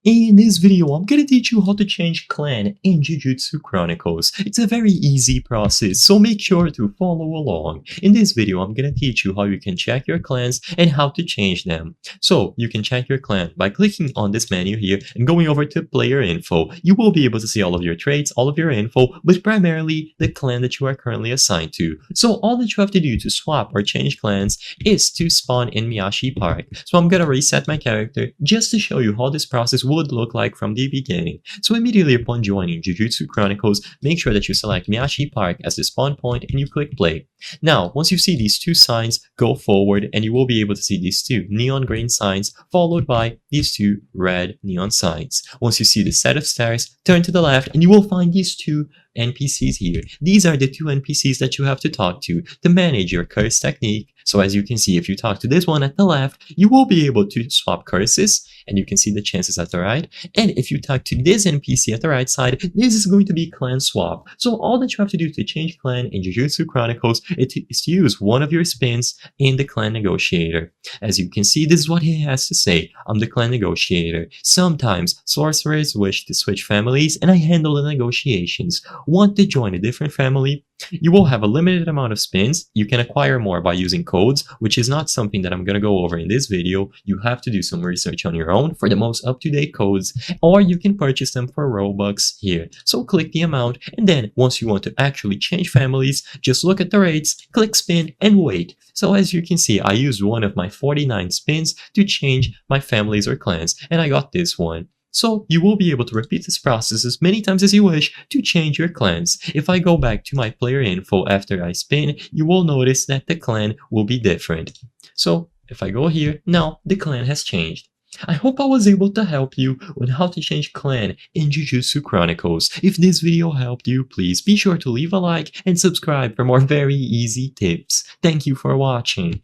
In this video, I'm gonna teach you how to change clan in Jujutsu Chronicles. It's a very easy process, so make sure to follow along. In this video, I'm gonna teach you how you can check your clans and how to change them. So, you can check your clan by clicking on this menu here and going over to player info. You will be able to see all of your traits, all of your info, but primarily the clan that you are currently assigned to. So, all that you have to do to swap or change clans is to spawn in Miyashi Park. So, I'm gonna reset my character just to show you how this process would look like from the beginning. So immediately upon joining Jujutsu Chronicles, make sure that you select Miyashi Park as the spawn point and you click play. Now, once you see these two signs, go forward and you will be able to see these two neon green signs followed by these two red neon signs. Once you see the set of stars, turn to the left and you will find these two NPCs here. These are the two NPCs that you have to talk to manage your curse technique. So as you can see, if you talk to this one at the left, you will be able to swap curses and you can see the chances at the right. And if you talk to this NPC at the right side, this is going to be clan swap. So all that you have to do to change clan in Jujutsu Chronicles is to use one of your spins in the clan negotiator. As you can see, this is what he has to say. I'm the clan negotiator. Sometimes sorcerers wish to switch families and I handle the negotiations. Want to join a different family? You will have a limited amount of spins. You can acquire more by using codes, which is not something that I'm going to go over in this video. You have to do some research on your own for the most up-to-date codes, or you can purchase them for Robux here. So click the amount, and then once you want to actually change families, just look at the rates, click spin, and wait. So as you can see, I used one of my 49 spins to change my families or clans, and I got this one. So you will be able to repeat this process as many times as you wish to change your clans. If I go back to my player info after I spin, you will notice that the clan will be different. So if I go here, now the clan has changed. I hope I was able to help you on how to change clan in Jujutsu Chronicles. If this video helped you, please be sure to leave a like and subscribe for more very easy tips. Thank you for watching.